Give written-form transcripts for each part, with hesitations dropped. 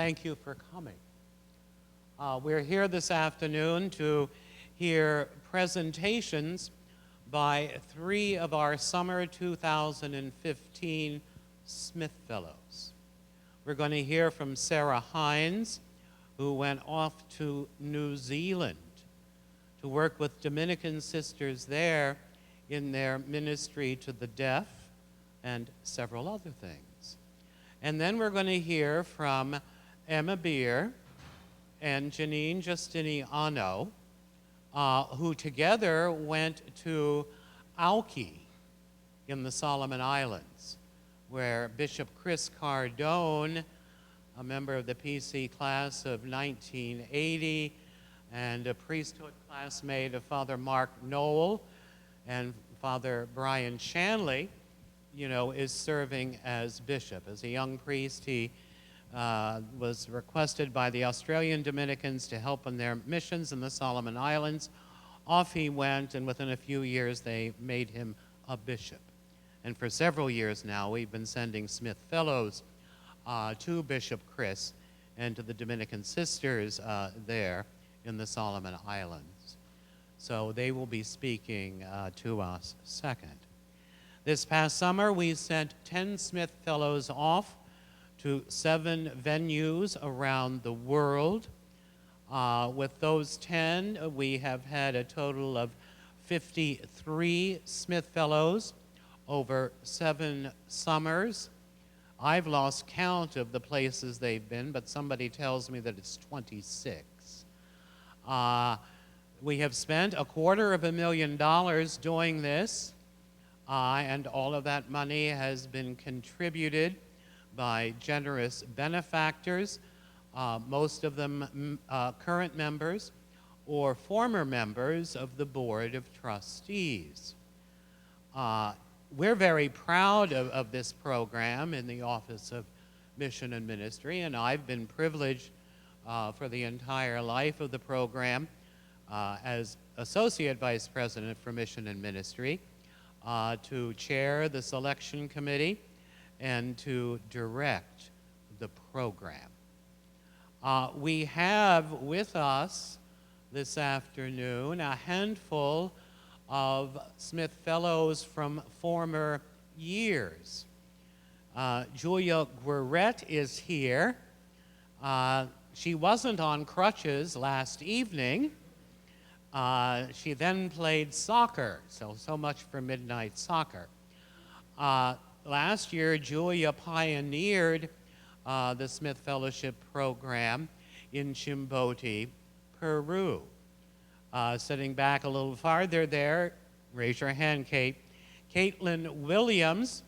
Thank you for coming. We're here this afternoon to hear presentations by 3 of our summer 2015 Smith Fellows. We're going to hear from Sarah Hines, who went off to New Zealand to work with Dominican sisters there in their ministry to the deaf and several other things. And then we're going to hear from Emma Beer and Janine Justiniano, who together went to Auki in the Solomon Islands, where Bishop Chris Cardone, a member of the PC class of 1980, and a priesthood classmate of Father Mark Knoll and Father Brian Shanley, is serving as bishop. As a young priest, he was requested by the Australian Dominicans to help in their missions in the Solomon Islands. Off he went, and within a few years they made him a bishop. And for several years now, we've been sending Smith Fellows to Bishop Chris and to the Dominican sisters there in the Solomon Islands. So they will be speaking to us second. This past summer, we sent 10 Smith Fellows off to 7 venues around the world. With those 10, we have had a total of 53 Smith Fellows over 7 summers. I've lost count of the places they've been, but somebody tells me that it's 26. We have spent $250,000 doing this, and all of that money has been contributed by generous benefactors, most of them current members or former members of the Board of Trustees. We're very proud of this program in the Office of Mission and Ministry, and I've been privileged for the entire life of the program as Associate Vice President for Mission and Ministry to chair the selection committee and to direct the program. We have with us this afternoon a handful of Smith Fellows from former years. Julia Guerrette is here. She wasn't on crutches last evening. She then played soccer, so much for midnight soccer. Last year, Julia pioneered the Smith Fellowship program in Chimbote, Peru. Sitting back a little farther there, raise your hand, Kate. Caitlin Williams,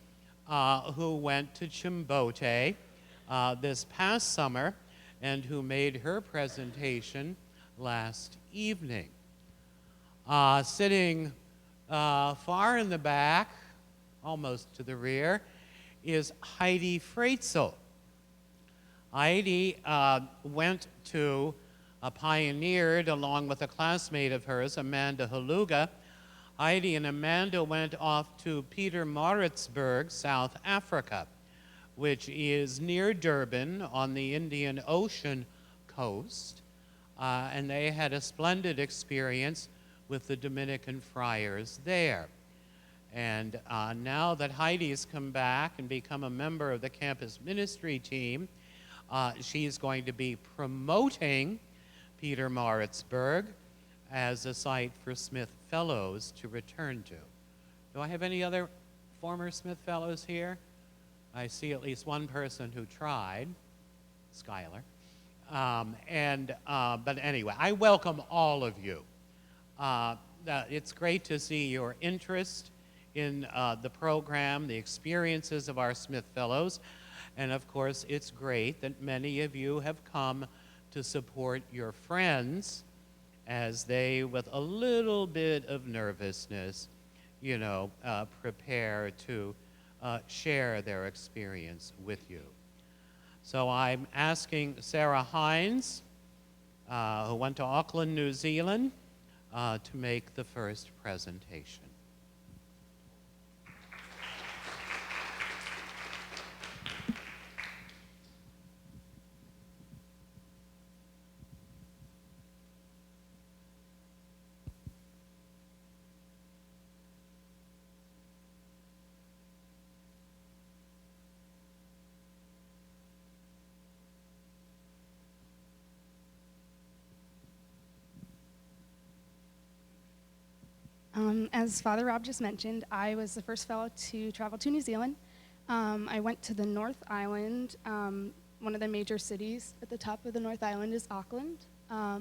who went to Chimbote this past summer and who made her presentation last evening. Sitting far in the back, almost to the rear, is Heidi Freitzel. Heidi pioneered along with a classmate of hers, Amanda Haluga. Heidi and Amanda went off to Pietermaritzburg, South Africa, which is near Durban on the Indian Ocean coast. And they had a splendid experience with the Dominican friars there. And now that Heidi's come back and become a member of the campus ministry team, she's going to be promoting Pietermaritzburg as a site for Smith Fellows to return to. Do I have any other former Smith Fellows here? I see at least one person who tried, Skylar. But anyway, I welcome all of you. It's great to see your interest in the program, the experiences of our Smith Fellows, and of course it's great that many of you have come to support your friends as they, with a little bit of nervousness, prepare to share their experience with you. So I'm asking Sarah Hines, who went to Auckland, New Zealand, to make the first presentation. As Father Rob just mentioned, I was the first fellow to travel to New Zealand. I went to the North Island. One of the major cities at the top of the North Island is Auckland. I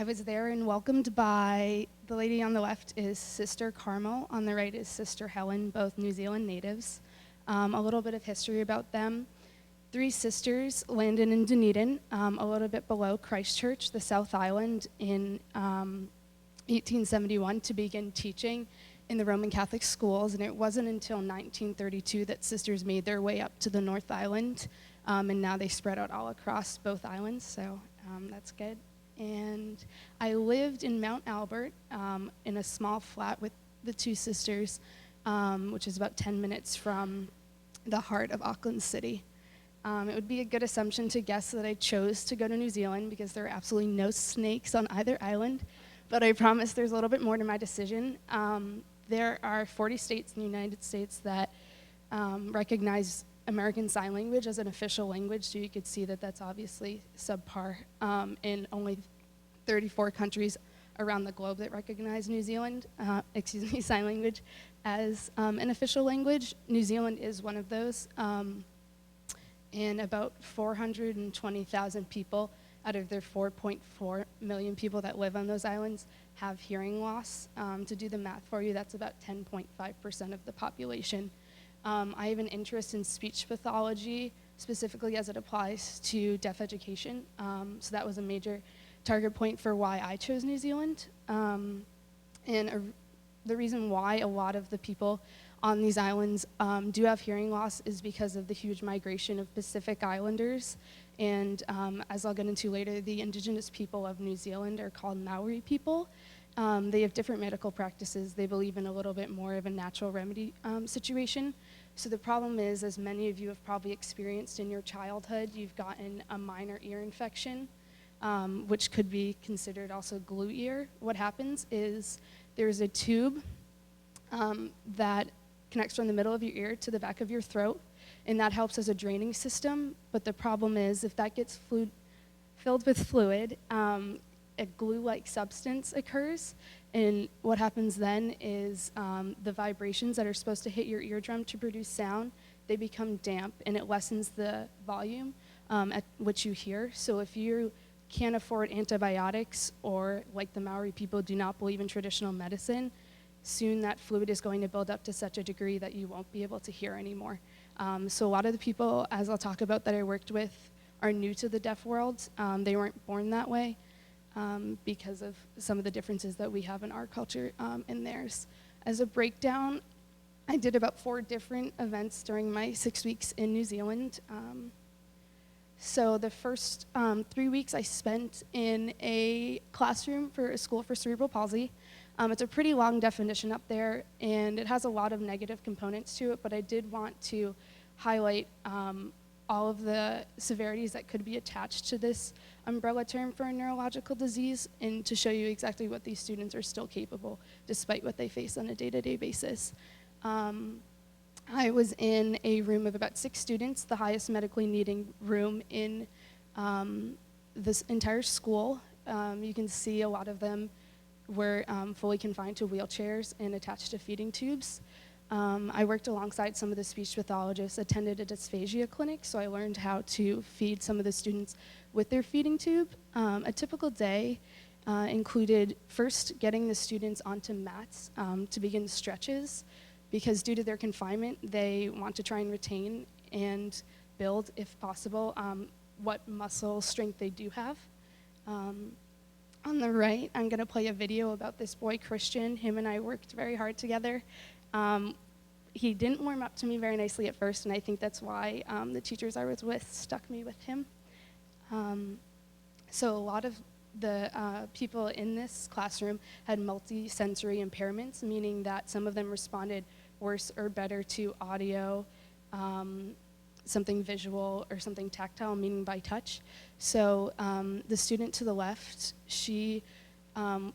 was there and welcomed by, the lady on the left is Sister Carmel, on the right is Sister Helen, both New Zealand natives. A little bit of history about them. 3 sisters landed in Dunedin, a little bit below Christchurch, the South Island, in 1871 to begin teaching in the Roman Catholic schools, and it wasn't until 1932 that sisters made their way up to the North Island, and now they spread out all across both islands, so that's good. And I lived in Mount Albert in a small flat with the 2 sisters, which is about 10 minutes from the heart of Auckland City. It would be a good assumption to guess that I chose to go to New Zealand because there are absolutely no snakes on either island, but I promise there's a little bit more to my decision. There are 40 states in the United States that recognize American Sign Language as an official language, so you could see that that's obviously subpar in only 34 countries around the globe that recognize New Zealand, Sign Language as an official language. New Zealand is one of those, and about 420,000 people out of their 4.4 million people that live on those islands have hearing loss. To do the math for you, that's about 10.5% of the population. I have an interest in speech pathology, specifically as it applies to deaf education. So that was a major target point for why I chose New Zealand. The reason why a lot of the people on these islands do have hearing loss is because of the huge migration of Pacific Islanders. And as I'll get into later, the indigenous people of New Zealand are called Maori people. They have different medical practices. They believe in a little bit more of a natural remedy situation. So the problem is, as many of you have probably experienced in your childhood, you've gotten a minor ear infection, which could be considered also glue ear. What happens is there's a tube that connects from the middle of your ear to the back of your throat, and that helps as a draining system. But the problem is, if that gets filled with fluid, a glue-like substance occurs, and what happens then is the vibrations that are supposed to hit your eardrum to produce sound, they become damp, and it lessens the volume at which you hear. So if you can't afford antibiotics, or like the Maori people do not believe in traditional medicine, soon that fluid is going to build up to such a degree that you won't be able to hear anymore. So a lot of the people, as I'll talk about, that I worked with are new to the deaf world. They weren't born that way because of some of the differences that we have in our culture and theirs. As a breakdown, I did about 4 different events during my 6 weeks in New Zealand. So the first 3 weeks I spent in a classroom for a school for cerebral palsy. It's a pretty long definition up there, and it has a lot of negative components to it, but I did want to highlight all of the severities that could be attached to this umbrella term for a neurological disease, and to show you exactly what these students are still capable, despite what they face on a day-to-day basis. I was in a room of about 6 students, the highest medically needing room in this entire school. You can see a lot of them were fully confined to wheelchairs and attached to feeding tubes. I worked alongside some of the speech pathologists, attended a dysphagia clinic, so I learned how to feed some of the students with their feeding tube. A typical day included first getting the students onto mats to begin stretches, because due to their confinement, they want to try and retain and build, if possible, what muscle strength they do have. On the right, I'm going to play a video about this boy, Christian. Him and I worked very hard together. He didn't warm up to me very nicely at first, and I think that's why the teachers I was with stuck me with him. So a lot of the people in this classroom had multi-sensory impairments, meaning that some of them responded worse or better to audio, something visual, or something tactile, meaning by touch. So the student to the left, she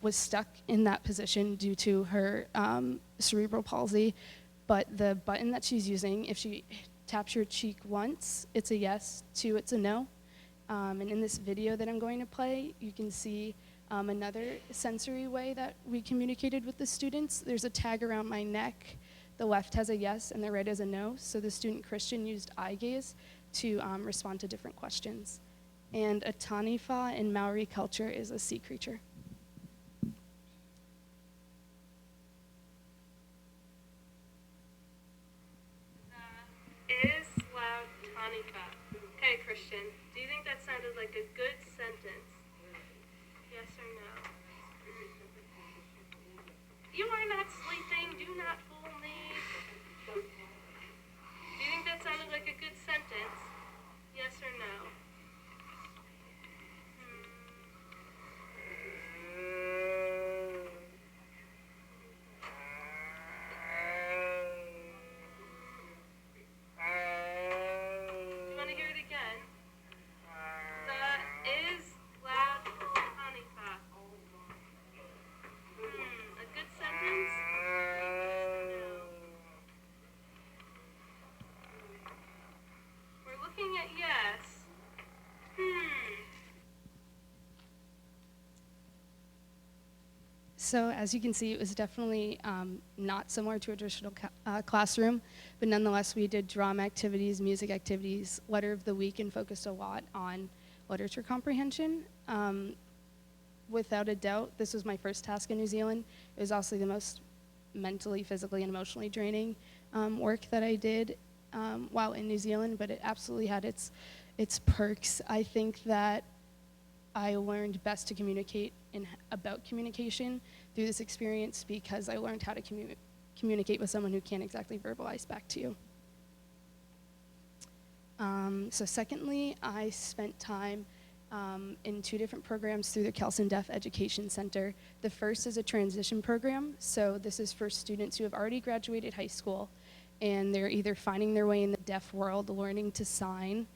was stuck in that position due to her cerebral palsy, but the button that she's using, if she taps your cheek once, it's a yes, 2, it's a no. And in this video that I'm going to play, you can see Another sensory way that we communicated with the students, there's a tag around my neck. The left has a yes and the right has a no. So the student Christian used eye gaze to respond to different questions. And a taniwha in Maori culture is a sea creature. Is loud taniwha. Okay, Christian, do you think that sounded like a good sentence? Yes or no? You are not sleeping. Do not fool me. Do you think that sounded like a good sentence? Yes or no? Do you want to hear it again? The is loud taniwha. A good sentence? No. We're looking at yes. So as you can see, it was definitely not similar to a traditional classroom, but nonetheless, we did drama activities, music activities, letter of the week, and focused a lot on literature comprehension. Without a doubt, this was my first task in New Zealand. It was also the most mentally, physically, and emotionally draining work that I did while in New Zealand, but it absolutely had its perks. I think that I learned best to communicate about communication through this experience because I learned how to communicate with someone who can't exactly verbalize back to you. So secondly, I spent time in 2 different programs through the Kelson Deaf Education Center. The first is a transition program. So this is for students who have already graduated high school and they're either finding their way in the deaf world, learning to sign,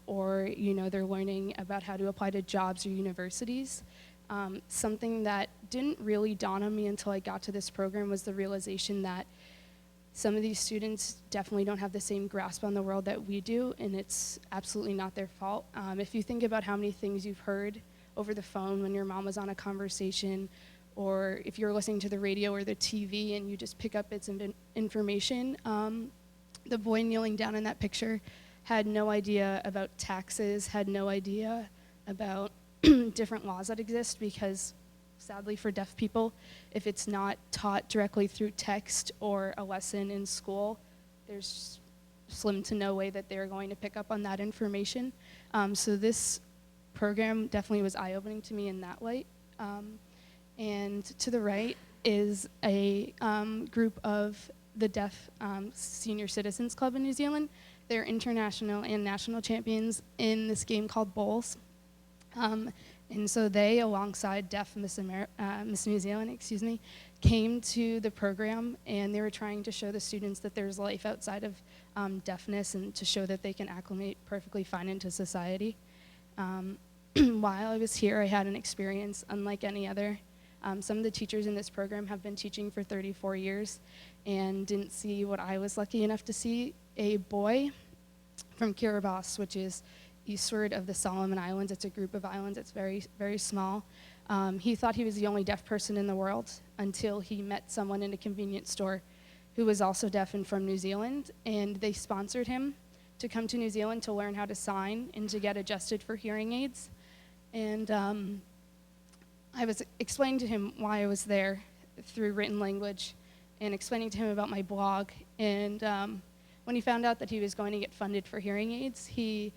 or they're learning about how to apply to jobs or universities. Something that didn't really dawn on me until I got to this program was the realization that some of these students definitely don't have the same grasp on the world that we do, and it's absolutely not their fault. If you think about how many things you've heard over the phone when your mom was on a conversation, or if you're listening to the radio or the TV and you just pick up bits of information, the boy kneeling down in that picture had no idea about taxes, had no idea about different laws that exist because, sadly for deaf people, if it's not taught directly through text or a lesson in school, there's slim to no way that they're going to pick up on that information. So this program definitely was eye-opening to me in that light. And to the right is a group of the Deaf Senior Citizens Club in New Zealand. They're international and national champions in this game called bowls. And so they, alongside Deaf Miss New Zealand, came to the program, and they were trying to show the students that there's life outside of deafness and to show that they can acclimate perfectly fine into society. While I was here, I had an experience unlike any other. Some of the teachers in this program have been teaching for 34 years and didn't see what I was lucky enough to see. A boy from Kiribati, which is eastward of the Solomon Islands. It's a group of islands. It's very, very small. He thought he was the only deaf person in the world until he met someone in a convenience store who was also deaf and from New Zealand, and they sponsored him to come to New Zealand to learn how to sign and to get adjusted for hearing aids. And I was explaining to him why I was there through written language and explaining to him about my blog. And when he found out that he was going to get funded for hearing aids, he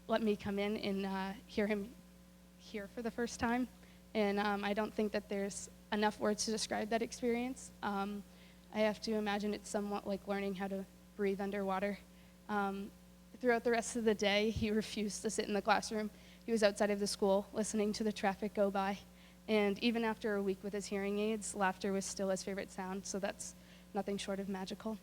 let me come in and hear him hear for the first time. And I don't think that there's enough words to describe that experience. I have to imagine it's somewhat like learning how to breathe underwater. Throughout the rest of the day, he refused to sit in the classroom. He was outside of the school listening to the traffic go by. And even after a week with his hearing aids, laughter was still his favorite sound, so that's nothing short of magical.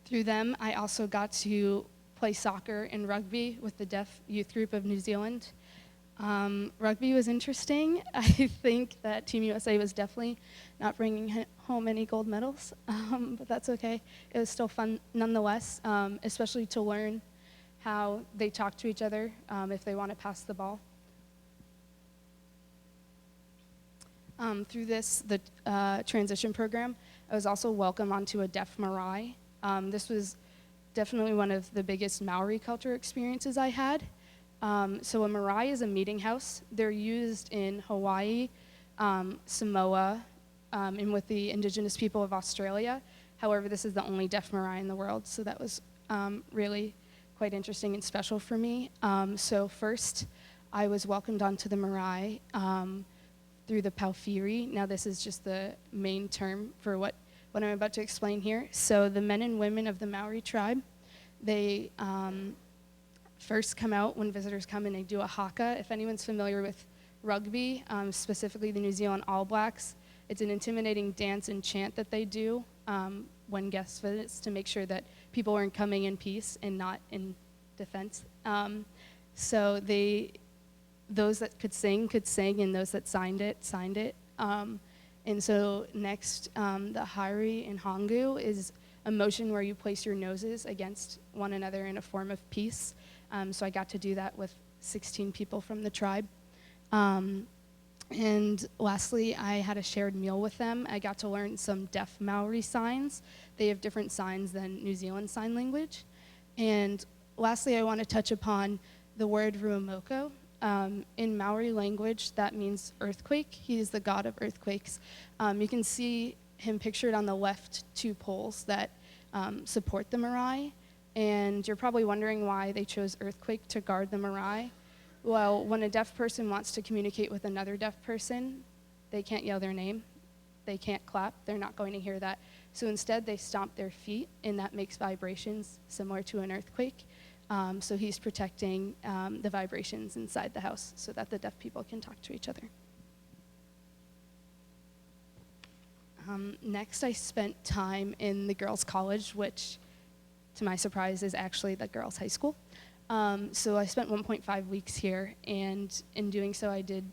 Through them, I also got to play soccer and rugby with the deaf youth group of New Zealand. Rugby was interesting. I think that Team USA was definitely not bringing home any gold medals, but that's okay. It was still fun nonetheless, especially to learn how they talk to each other if they want to pass the ball. Through the transition program, I was also welcomed onto a deaf marae. This was definitely one of the biggest Maori culture experiences I had. So a marae is a meeting house. They're used in Hawaii, Samoa, and with the indigenous people of Australia. However, this is the only deaf marae in the world, so that was really quite interesting and special for me. So first, I was welcomed onto the marae through the Paufiri. Now this is just the main term for what I'm about to explain here. So the men and women of the Maori tribe, they first come out when visitors come and they do a haka. If anyone's familiar with rugby, specifically the New Zealand All Blacks, it's an intimidating dance and chant that they do when guests visits to make sure that people aren't coming in peace and not in defense. So those that could sing, and those that signed it. And so next, the Hari and Hongu is a motion where you place your noses against one another in a form of peace. So I got to do that with 16 people from the tribe. And lastly, I had a shared meal with them. I got to learn some deaf Maori signs. They have different signs than New Zealand Sign Language. And lastly, I want to touch upon the word ruamoko. In Maori language, that means earthquake. He is the god of earthquakes. You can see him pictured on the left two poles that support the marae. And you're probably wondering why they chose earthquake to guard the marae. Well, when a deaf person wants to communicate with another deaf person, they can't yell their name. They can't clap. They're not going to hear that. So instead, they stomp their feet, and that makes vibrations similar to an earthquake. So he's protecting the vibrations inside the house so that the deaf people can talk to each other. Next, I spent time in the girls' college, which, to my surprise, is actually the girls' high school. So I spent 1.5 weeks here, and in doing so, I did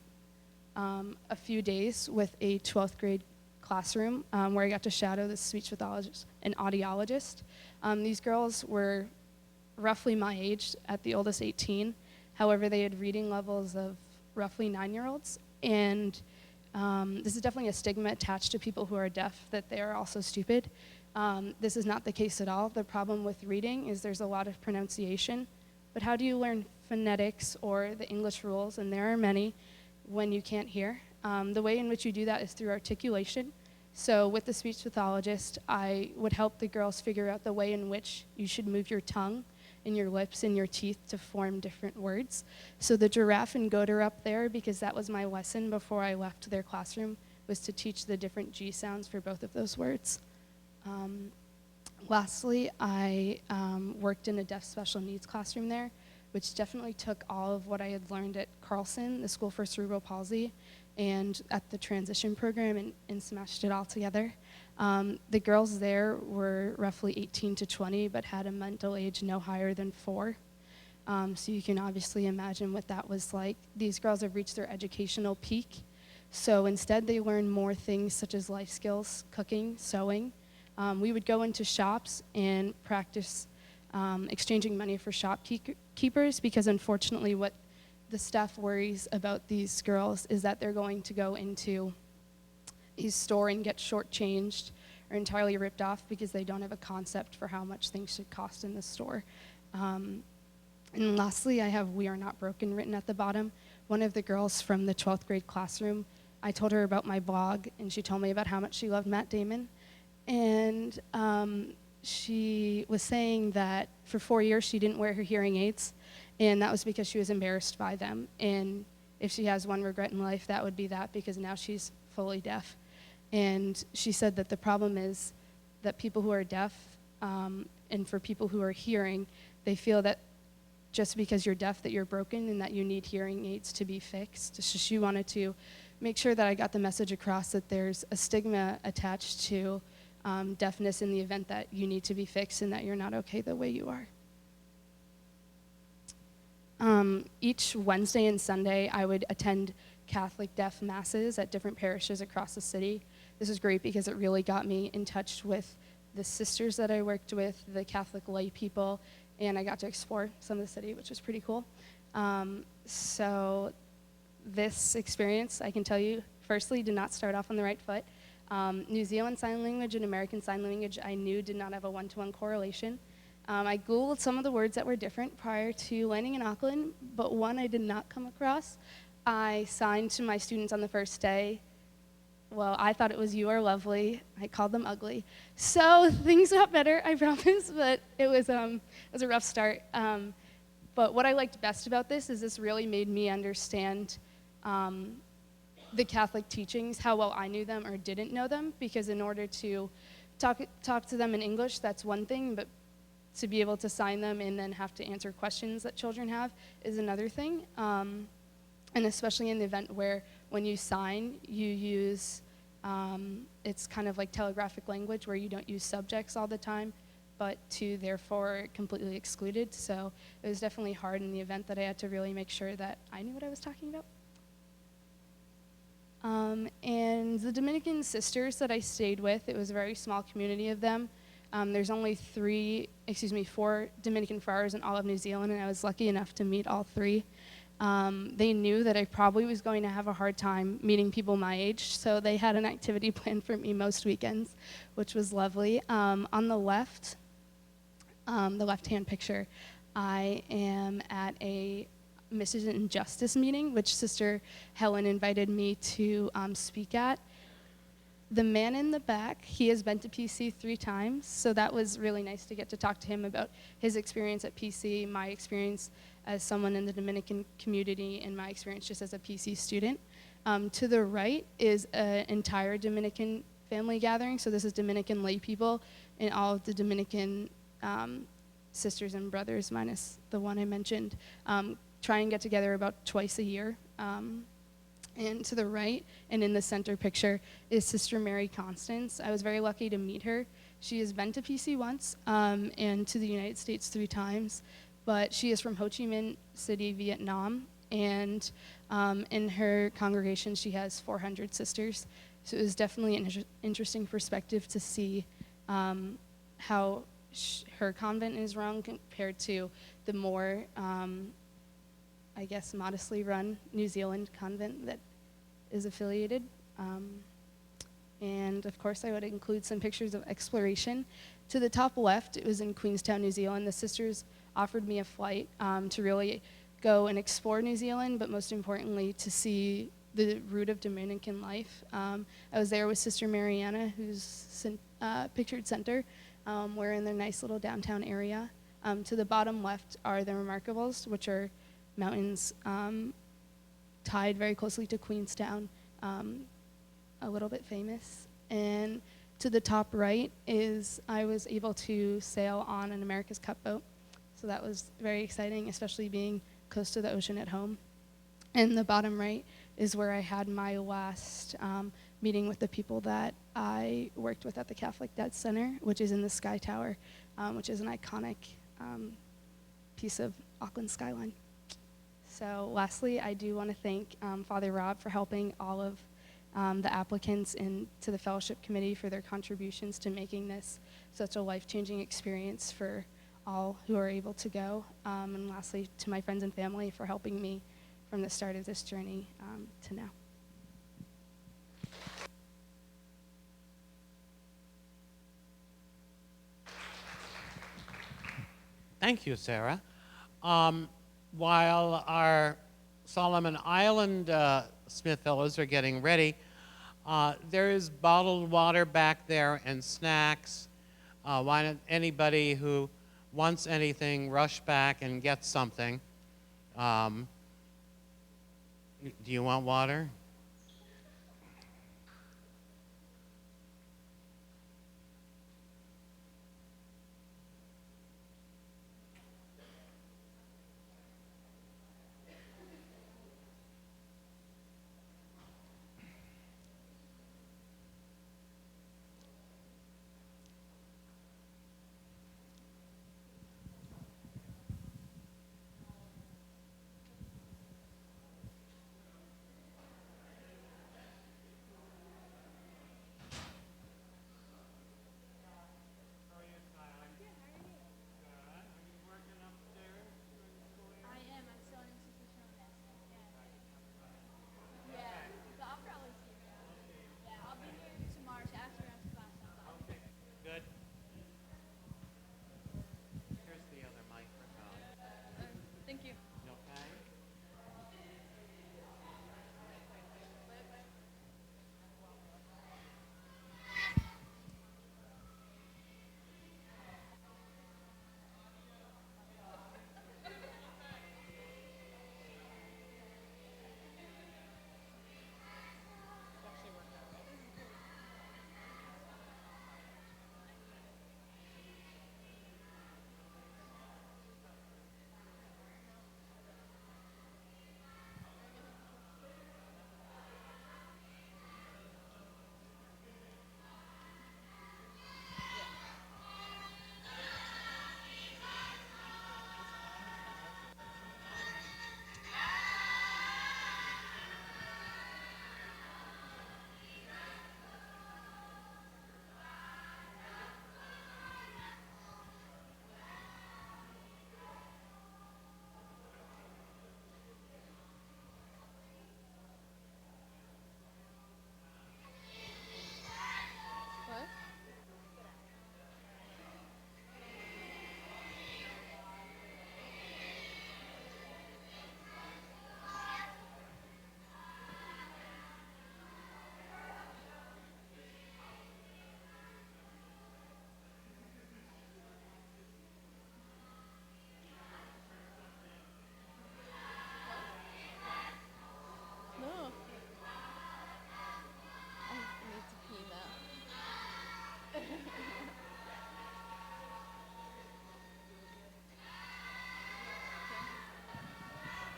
a few days with a 12th grade classroom where I got to shadow the speech pathologist and audiologist. These girls were roughly my age, at the oldest 18. However, they had reading levels of roughly 9-year-olds. And this is definitely a stigma attached to people who are deaf, that they are also stupid. This is not the case at all. The problem with reading is there's a lot of pronunciation. But how do you learn phonetics or the English rules, and there are many, when you can't hear? The way in which you do that is through articulation. So with the speech pathologist, I would help the girls figure out the way in which you should move your tongue and your lips and your teeth to form different words. So the giraffe and goat are up there because that was my lesson before I left their classroom, was to teach the different G sounds for both of those words. Lastly, I worked in a deaf special needs classroom there, which definitely took all of what I had learned at Carlson, the School for Cerebral Palsy, and at the transition program, and smashed it all together. The girls there were roughly 18 to 20, but had a mental age no higher than 4. So you can obviously imagine what that was like. These girls have reached their educational peak. So instead, they learn more things such as life skills, cooking, sewing. We would go into shops and practice exchanging money for shopkeepers, because unfortunately what the staff worries about these girls is that they're going to go into a store and get shortchanged or entirely ripped off because they don't have a concept for how much things should cost in the store. And lastly, I have "We Are Not Broken" written at the bottom. One of the girls from the 12th grade classroom, I told her about my blog, and she told me about how much she loved Matt Damon. And she was saying that for 4 years she didn't wear her hearing aids, and that was because she was embarrassed by them. And if she has one regret in life, that would be that, because now she's fully deaf. And she said that the problem is that people who are deaf, and for people who are hearing, they feel that just because you're deaf that you're broken and that you need hearing aids to be fixed. So she wanted to make sure that I got the message across that there's a stigma attached to deafness in the event that you need to be fixed and that you're not okay the way you are. Each Wednesday and Sunday, I would attend Catholic deaf masses at different parishes across the city. This was great because it really got me in touch with the sisters that I worked with, the Catholic lay people, and I got to explore some of the city, which was pretty cool. So this experience, I can tell you firstly, did not start off on the right foot. New Zealand Sign Language and American Sign Language I knew did not have a one-to-one correlation. I Googled some of the words that were different prior to landing in Auckland, but one I did not come across. I signed to my students on the first day. Well, I thought it was "you are lovely." I called them ugly. So things got better, I promise, but it was a rough start. But what I liked best about this really made me understand the Catholic teachings, how well I knew them or didn't know them, because in order to talk to them in English, that's one thing, but to be able to sign them and then have to answer questions that children have is another thing. And especially in the event where when you sign, you use, it's kind of like telegraphic language where you don't use subjects all the time, but to therefore completely excluded. So it was definitely hard in the event that I had to really make sure that I knew what I was talking about. And the Dominican sisters that I stayed with, it was a very small community of them. There's only 4 Dominican friars in all of New Zealand, and I was lucky enough to meet all 3. They knew that I probably was going to have a hard time meeting people my age, so they had an activity planned for me most weekends, which was lovely. On the left-hand picture, I am at a Mrs. Injustice meeting, which Sister Helen invited me to speak at. The man in the back, he has been to PC 3 times, so that was really nice to get to talk to him about his experience at PC, my experience as someone in the Dominican community, and my experience just as a PC student. To the right is an entire Dominican family gathering, so this is Dominican lay people and all of the Dominican sisters and brothers, minus the one I mentioned, try and get together about twice a year. And to the right, and in the center picture, is Sister Mary Constance. I was very lucky to meet her. She has been to PC once and to the United States 3 times, but she is from Ho Chi Minh City, Vietnam, and in her congregation she has 400 sisters. So it was definitely an interesting perspective to see how her convent is run compared to the more I guess, modestly run New Zealand convent that is affiliated. And of course, I would include some pictures of exploration. To the top left, it was in Queenstown, New Zealand. The sisters offered me a flight to really go and explore New Zealand, but most importantly, to see the root of Dominican life. I was there with Sister Mariana, who's pictured center. We're in their nice little downtown area. To the bottom left are the Remarkables, which are mountains tied very closely to Queenstown, a little bit famous. And to the top right is I was able to sail on an America's Cup boat. So that was very exciting, especially being close to the ocean at home. And the bottom right is where I had my last meeting with the people that I worked with at the Catholic Dead Center, which is in the Sky Tower, which is an iconic piece of Auckland skyline. So lastly, I do want to thank Father Rob for helping all of the applicants and to the fellowship committee for their contributions to making this such a life-changing experience for all who are able to go. And lastly, to my friends and family for helping me from the start of this journey to now. Thank you, Sarah. While our Solomon Island Smith Fellows are getting ready, there is bottled water back there and snacks. Why don't anybody who wants anything rush back and get something? Do you want water?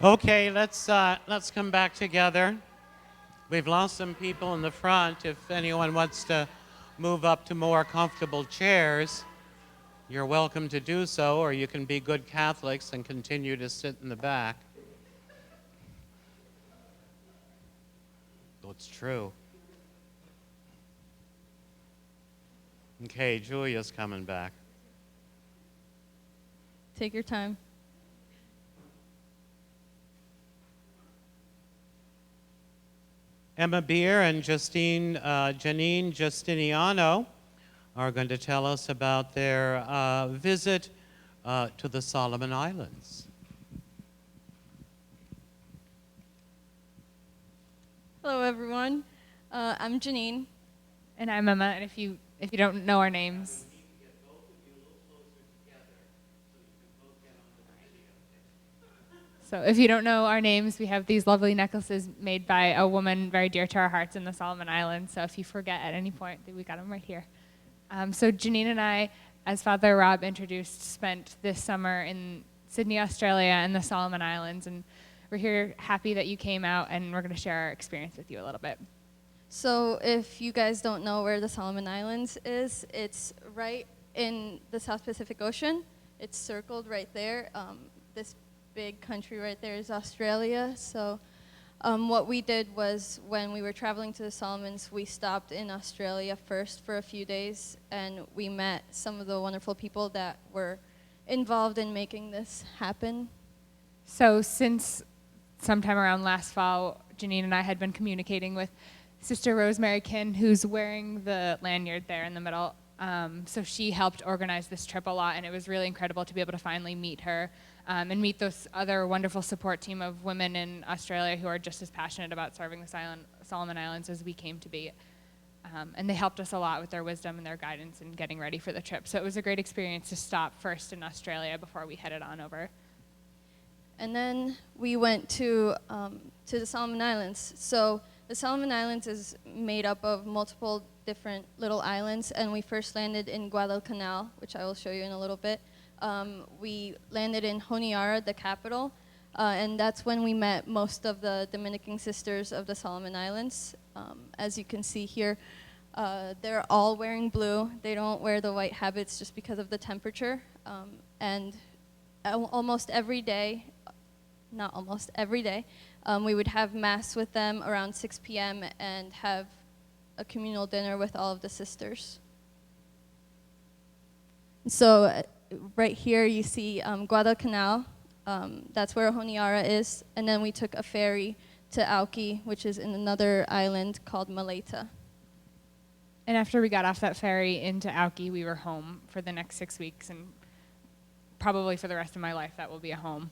Okay, let's come back together. We've lost some people in the front. If anyone wants to move up to more comfortable chairs, you're welcome to do so, or you can be good Catholics and continue to sit in the back. Oh, it's true. Okay, Julia's coming back. Take your time. Emma Beer and Janine Justiniano are going to tell us about their visit to the Solomon Islands. Hello, everyone. I'm Janine. And I'm Emma, and if you don't know our names. So if you don't know our names, we have these lovely necklaces made by a woman very dear to our hearts in the Solomon Islands. So if you forget at any point, we got them right here. So Janine and I, as Father Rob introduced, spent this summer in Sydney, Australia, and the Solomon Islands. And we're here happy that you came out, and we're going to share our experience with you a little bit. So if you guys don't know where the Solomon Islands is, it's right in the South Pacific Ocean. It's circled right there. This big country right there is Australia. So what we did was when we were traveling to the Solomons, we stopped in Australia first for a few days, and we met some of the wonderful people that were involved in making this happen. So since sometime around last fall, Janine and I had been communicating with Sister Rosemary Kin, who's wearing the lanyard there in the middle. So she helped organize this trip a lot, and it was really incredible to be able to finally meet her and meet those other wonderful support team of women in Australia who are just as passionate about serving the Solomon Islands as we came to be. And they helped us a lot with their wisdom and their guidance in getting ready for the trip. So it was a great experience to stop first in Australia before we headed on over. And then we went to the Solomon Islands. So the Solomon Islands is made up of multiple different little islands, and we first landed in Guadalcanal, which I will show you in a little bit. We landed in Honiara, the capital, and that's when we met most of the Dominican sisters of the Solomon Islands. As you can see here, they're all wearing blue. They don't wear the white habits just because of the temperature. And almost every day, not almost every day, we would have mass with them around 6 p.m. and have a communal dinner with all of the sisters. So right here you see Guadalcanal. That's where Honiara is. And then we took a ferry to Auki, which is in another island called Maleta. And after we got off that ferry into Auki, we were home for the next 6 weeks, and probably for the rest of my life that will be a home.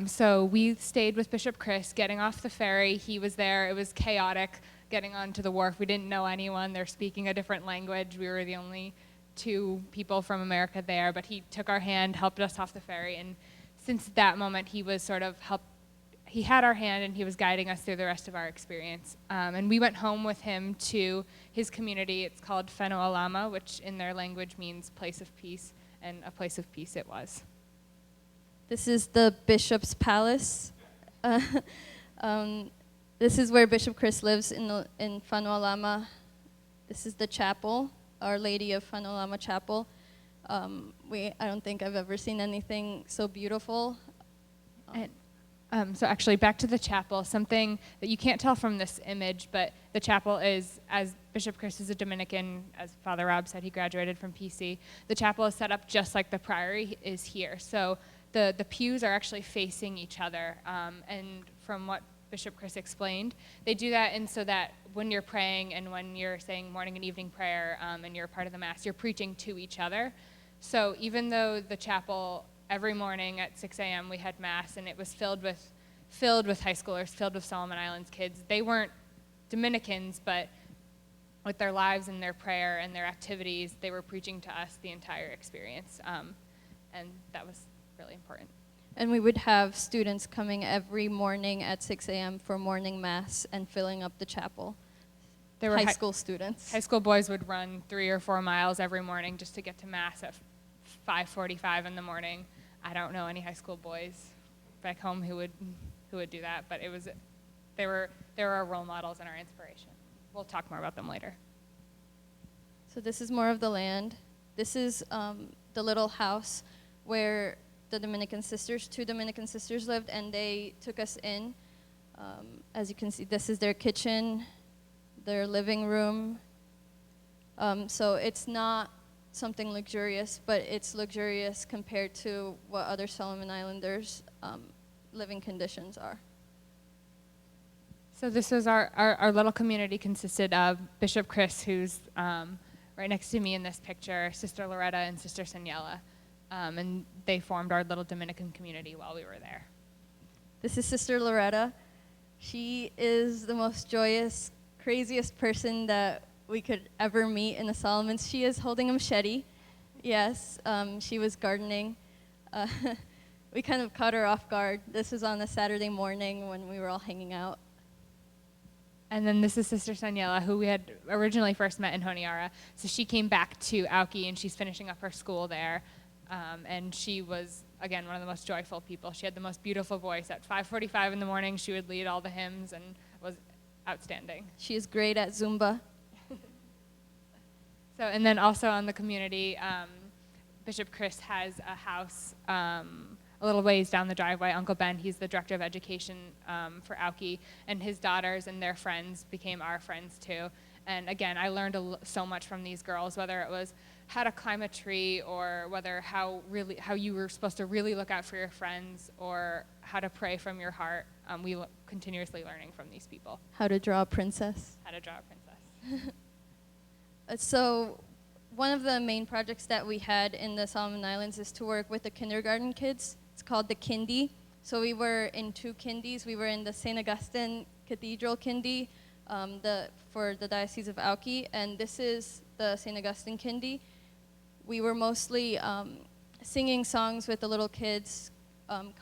So we stayed with Bishop Chris, getting off the ferry. He was there. It was chaotic getting onto the wharf. We didn't know anyone. They're speaking a different language. We were the only two people from America there, but he took our hand, helped us off the ferry, and since that moment, he was sort of he had our hand, and he was guiding us through the rest of our experience. And we went home with him to his community. It's called Whenua-Lama, which in their language means place of peace, and a place of peace it was. This is the bishop's palace. This is where Bishop Chris lives in Whenua-Lama. This is the chapel, Our Lady of Whenua-Lama Chapel. I don't think I've ever seen anything so beautiful. So actually, back to the chapel, something that you can't tell from this image, but the chapel is, as Bishop Chris is a Dominican, as Father Rob said, he graduated from PC, the chapel is set up just like the priory is here. So the pews are actually facing each other, and from what Bishop Chris explained, they do that and so that when you're praying and when you're saying morning and evening prayer and you're part of the Mass, you're preaching to each other. So even though the chapel, every morning at 6 a.m. we had Mass, and it was filled with high schoolers, filled with Solomon Islands kids. They weren't Dominicans, but with their lives and their prayer and their activities, they were preaching to us the entire experience, and that was really important. And we would have students coming every morning at 6 a.m. for morning Mass and filling up the chapel. There were high school students. High school boys would run 3 or 4 miles every morning just to get to Mass at 5:45 in the morning. I don't know any high school boys back home who would who would do that, but they were our role models and our inspiration. We'll talk more about them later. So this is more of the land. This is the little house where the two Dominican sisters lived, and they took us in. As you can see, this is their kitchen, their living room. So it's not something luxurious, but it's luxurious compared to what other Solomon Islanders' living conditions are. So this was our little community consisted of Bishop Chris, who's right next to me in this picture, Sister Loretta and Sister Saniela. And they formed our little Dominican community while we were there. This is Sister Loretta. She is the most joyous, craziest person that we could ever meet in the Solomons. She is holding a machete. Yes, she was gardening. We kind of caught her off guard. This was on a Saturday morning when we were all hanging out. And then this is Sister Saniela, who we had originally first met in Honiara. So she came back to Auki, and she's finishing up her school there. And she was, again, one of the most joyful people. She had the most beautiful voice. At 5:45 in the morning, she would lead all the hymns and was outstanding. She is great at Zumba. So, and then also on the community, Bishop Chris has a house a little ways down the driveway. Uncle Ben, he's the director of education for Auki, and his daughters and their friends became our friends too. And again, I learned so much from these girls, whether it was how to climb a tree, or whether how you were supposed to really look out for your friends, or how to pray from your heart. We continuously learning from these people. How to draw a princess. How to draw a princess. So one of the main projects that we had in the Solomon Islands is to work with the kindergarten kids. It's called the Kindy. So we were in 2 Kindies. We were in the St. Augustine Cathedral Kindy for the Diocese of Auki, and this is the St. Augustine Kindy. We were mostly singing songs with the little kids,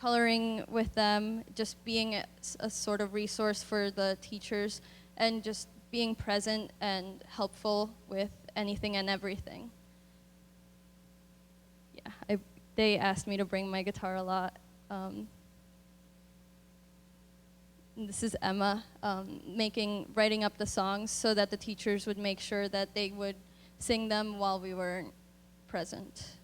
coloring with them, just being a sort of resource for the teachers, and just being present and helpful with anything and everything. Yeah, they asked me to bring my guitar a lot. This is Emma writing up the songs so that the teachers would make sure that they would sing them while we weren't present.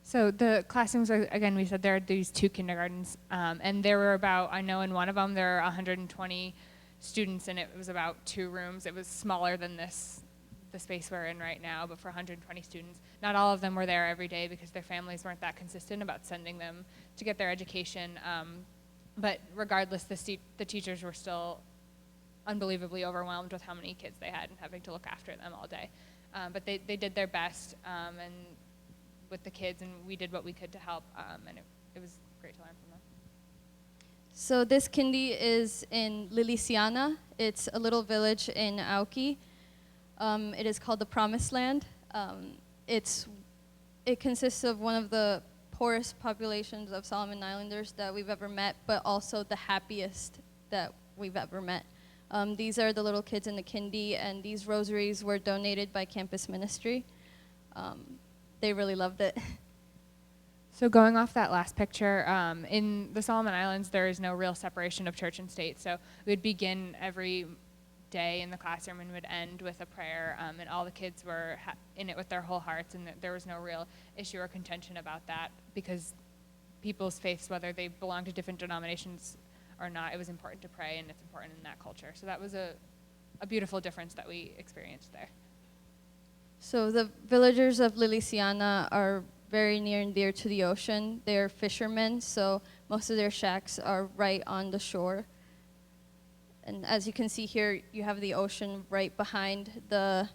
So the classrooms, again, we said there are these 2 kindergartens, and there were about, I know in one of them there are 120 students, and it was about 2 rooms. It was smaller than the space we're in right now, but for 120 students. Not all of them were there every day because their families weren't that consistent about sending them to get their education. But regardless, the teachers were still unbelievably overwhelmed with how many kids they had and having to look after them all day. But they did their best and with the kids, and we did what we could to help, and it was great to learn from them. So this kindy is in Liliciana. It's a little village in Auki. It is called the Promised Land. It consists of one of the poorest populations of Solomon Islanders that we've ever met, but also the happiest that we've ever met. These are the little kids in the kindy, and these rosaries were donated by campus ministry. They really loved it. So going off that last picture, in the Solomon Islands, there is no real separation of church and state. So we would begin every day in the classroom and would end with a prayer, and all the kids were in it with their whole hearts, and there was no real issue or contention about that because people's faiths, whether they belong to different denominations or not, it was important to pray, and it's important in that culture. So that was a beautiful difference that we experienced there. So the villagers of Liliciana are very near and dear to the ocean. They're fishermen, so most of their shacks are right on the shore. And as you can see here, you have the ocean right behind the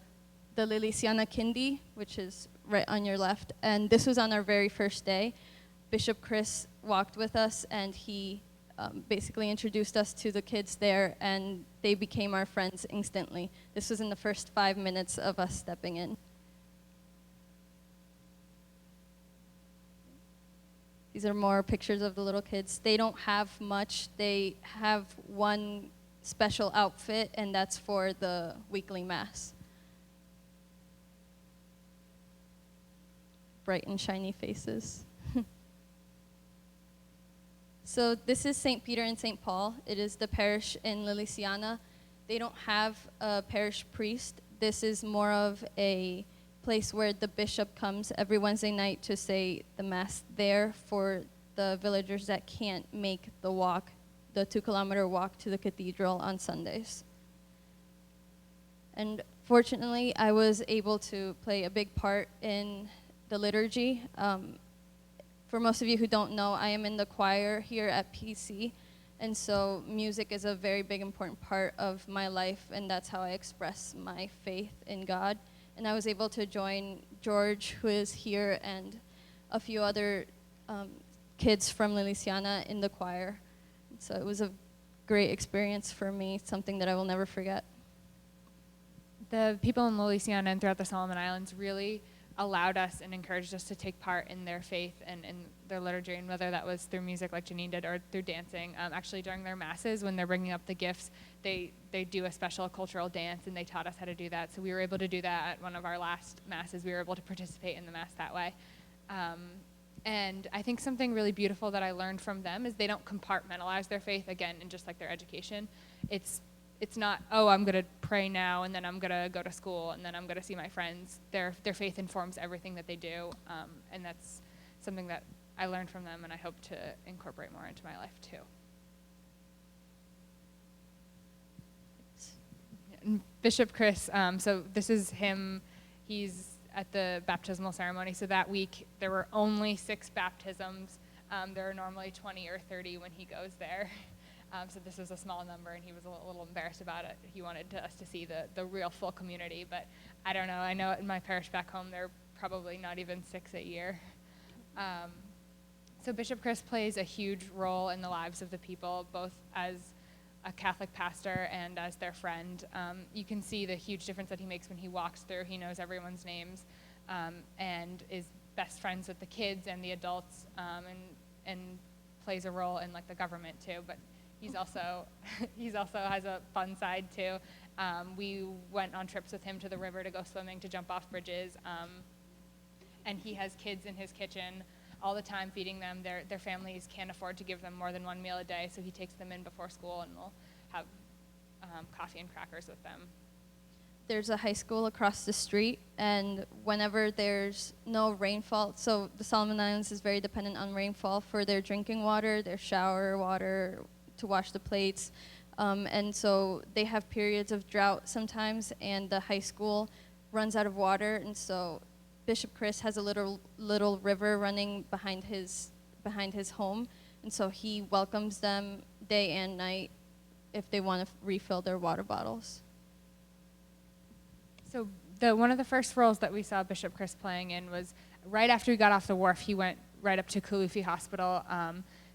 Liliciana Kindy, which is right on your left. And this was on our very first day. Bishop Chris walked with us, and he basically introduced us to the kids there, and they became our friends instantly. This was in the first 5 minutes of us stepping in. These are more pictures of the little kids. They don't have much. They have one special outfit, and that's for the weekly mass. Bright and shiny faces. So this is St. Peter and St. Paul. It is the parish in Lillisiana. They don't have a parish priest. This is more of a place where the bishop comes every Wednesday night to say the mass there for the villagers that can't make the walk, the 2-kilometer walk to the cathedral on Sundays. And fortunately, I was able to play a big part in the liturgy. For most of you who don't know, I am in the choir here at PC, and so music is a very big, important part of my life, and that's how I express my faith in God. And I was able to join George, who is here, and a few other kids from Lillisiana in the choir. So it was a great experience for me, something that I will never forget. The people in Lillisiana and throughout the Solomon Islands really allowed us and encouraged us to take part in their faith and in their liturgy, and whether that was through music like Janine did or through dancing. Actually, during their masses, when they're bringing up the gifts, they do a special cultural dance, and they taught us how to do that. So we were able to do that at one of our last masses. We were able to participate in the mass that way. And I think something really beautiful that I learned from them is they don't compartmentalize their faith, again, in just like their education. It's not, oh, I'm going to pray now, and then I'm going to go to school, and then I'm going to see my friends. Their faith informs everything that they do, and that's something that I learned from them, and I hope to incorporate more into my life, too. And Bishop Chris, so this is him. He's at the baptismal ceremony. So that week, there were only 6 baptisms. There are normally 20 or 30 when he goes there. So this was a small number, and he was a little embarrassed about it. He wanted us to see the real full community, but I don't know. I know in my parish back home, there are probably not even 6 a year. So Bishop Chris plays a huge role in the lives of the people, both as a Catholic pastor and as their friend. You can see the huge difference that he makes when he walks through. He knows everyone's names and is best friends with the kids and the adults, and plays a role in like the government too. But he's also has a fun side too. We went on trips with him to the river to go swimming, to jump off bridges, and he has kids in his kitchen all the time feeding them. Their families can't afford to give them more than 1 meal a day, so he takes them in before school and will have coffee and crackers with them. There's a high school across the street, and whenever there's no rainfall, so the Solomon Islands is very dependent on rainfall for their drinking water, their shower water, to wash the plates, and so they have periods of drought sometimes, and the high school runs out of water, and so Bishop Chris has a little river running behind his home, and so he welcomes them day and night if they want to refill their water bottles. So one of the first roles that we saw Bishop Chris playing in was right after we got off the wharf. He went right up to Kalufi Hospital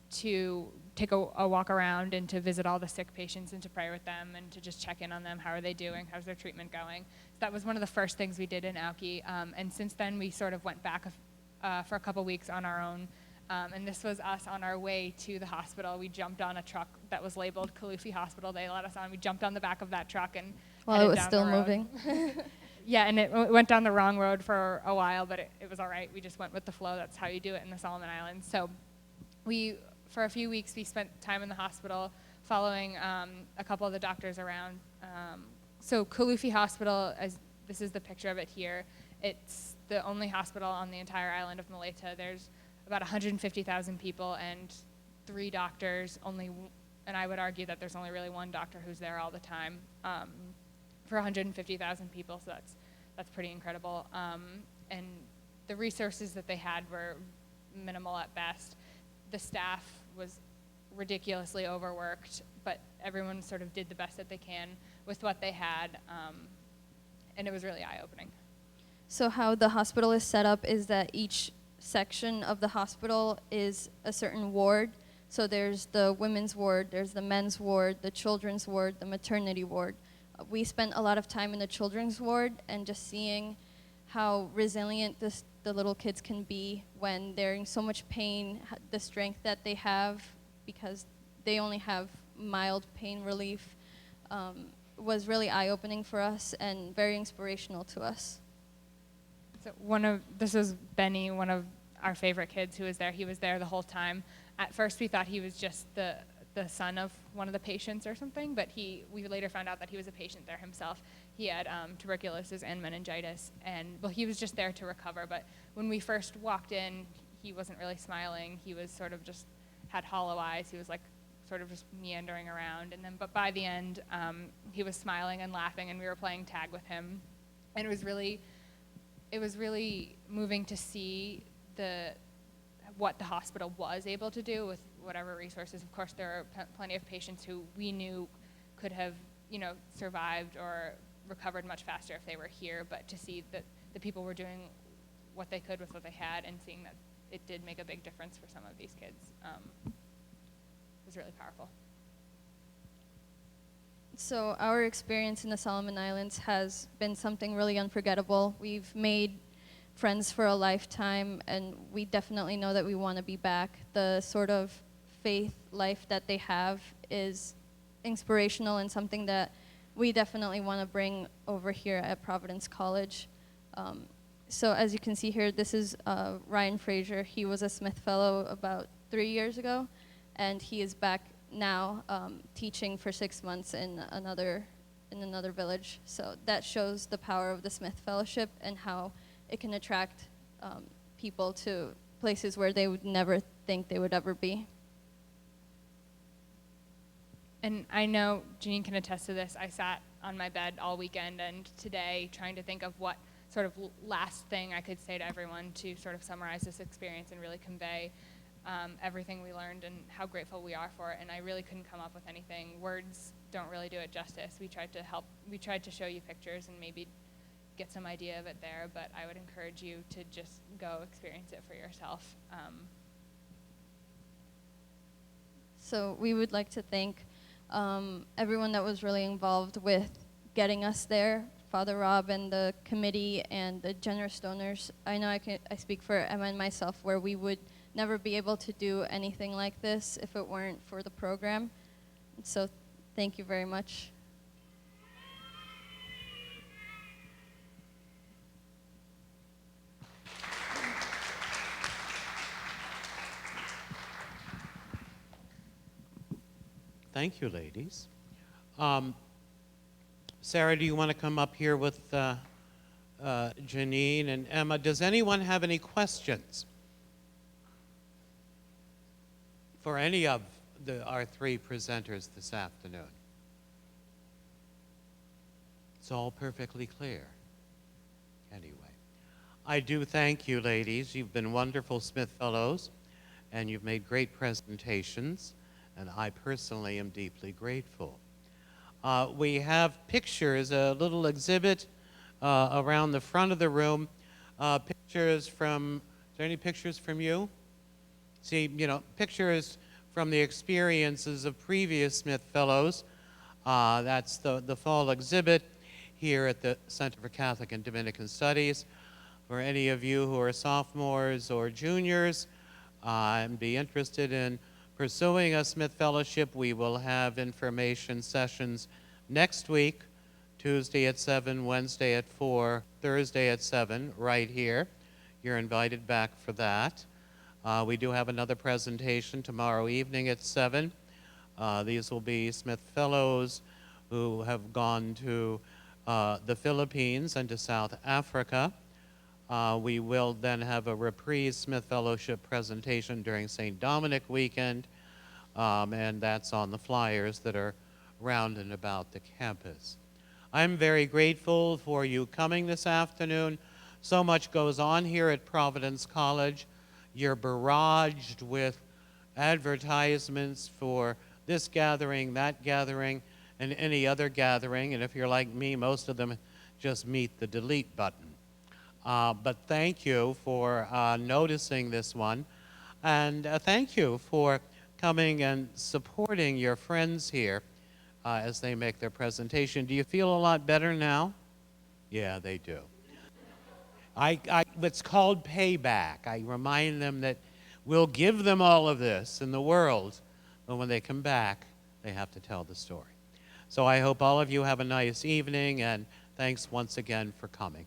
to take a walk around and to visit all the sick patients and to pray with them and to just check in on them. How are they doing? How's their treatment going? So that was one of the first things we did in Auki. And since then, we sort of went back for a couple weeks on our own. And this was us on our way to the hospital. We jumped on a truck that was labeled Kalufi Hospital. They let us on. We jumped on the back of that truck and while it was still moving. Yeah, and it went down the wrong road for a while, but it was all right. We just went with the flow. That's how you do it in the Solomon Islands. So for a few weeks, we spent time in the hospital following a couple of the doctors around. So Kalufi Hospital, this is the picture of it here. It's the only hospital on the entire island of Malaita. There's about 150,000 people and 3 doctors, and I would argue that there's only really 1 doctor who's there all the time for 150,000 people, so that's pretty incredible. And the resources that they had were minimal at best. The staff was ridiculously overworked, but everyone sort of did the best that they can with what they had, and it was really eye-opening. So how the hospital is set up is that each section of the hospital is a certain ward. So there's the women's ward, there's the men's ward, the children's ward, the maternity ward. We spent a lot of time in the children's ward and just seeing how resilient the little kids can be when they're in so much pain, the strength that they have because they only have mild pain relief, was really eye-opening for us and very inspirational to us. So this is Benny, one of our favorite kids who was there. He was there the whole time. At first, we thought he was just the son of one of the patients or something, but we later found out that he was a patient there himself. He had tuberculosis and meningitis, and well, he was just there to recover. But when we first walked in, he wasn't really smiling. He was sort of just had hollow eyes. He was like sort of just meandering around. And then, but by the end, he was smiling and laughing, and we were playing tag with him. And it was really moving to see what the hospital was able to do with whatever resources. Of course, there are plenty of patients who we knew could have, survived or recovered much faster if they were here. But to see that the people were doing what they could with what they had, and seeing that it did make a big difference for some of these kids, was really powerful. So our experience in the Solomon Islands has been something really unforgettable. We've made friends for a lifetime, and we definitely know that we want to be back. The sort of faith life that they have is inspirational and something that we definitely want to bring over here at Providence College. So as you can see here, this is Ryan Frazier. He was a Smith Fellow about 3 years ago, and he is back now teaching for 6 months in another village. So that shows the power of the Smith Fellowship and how it can attract people to places where they would never think they would ever be. And I know Janine can attest to this. I sat on my bed all weekend and today trying to think of what sort of last thing I could say to everyone to sort of summarize this experience and really convey everything we learned and how grateful we are for it. And I really couldn't come up with anything. Words don't really do it justice. We tried to show you pictures and maybe get some idea of it there, but I would encourage you to just go experience it for yourself. So we would like to thank everyone that was really involved with getting us there, Father Rob and the committee and the generous donors. I know I speak for Emma and myself, where we would never be able to do anything like this if it weren't for the program. So thank you very much. Thank you, ladies. Sarah, do you want to come up here with Janine and Emma? Does anyone have any questions for any of our three presenters this afternoon? It's all perfectly clear. Anyway, I do thank you, ladies. You've been wonderful Smith Fellows, and you've made great presentations, and I personally am deeply grateful. We have pictures, a little exhibit around the front of the room. Pictures from, is there any pictures from you? See, pictures from the experiences of previous Smith Fellows. That's the fall exhibit here at the Center for Catholic and Dominican Studies. For any of you who are sophomores or juniors and be interested in pursuing a Smith Fellowship, we will have information sessions next week, Tuesday at 7, Wednesday at 4, Thursday at 7, right here. You're invited back for that. We do have another presentation tomorrow evening at 7. These will be Smith Fellows who have gone to the Philippines and to South Africa. We will then have a reprise Smith Fellowship presentation during St. Dominic weekend, and that's on the flyers that are round and about the campus. I'm very grateful for you coming this afternoon. So much goes on here at Providence College. You're barraged with advertisements for this gathering, that gathering, and any other gathering, and if you're like me, most of them just meet the delete button. But thank you for noticing this one, and thank you for coming and supporting your friends here as they make their presentation. Do you feel a lot better now? Yeah, they do. It's called payback. I remind them that we'll give them all of this in the world, but when they come back, they have to tell the story. So I hope all of you have a nice evening, and thanks once again for coming.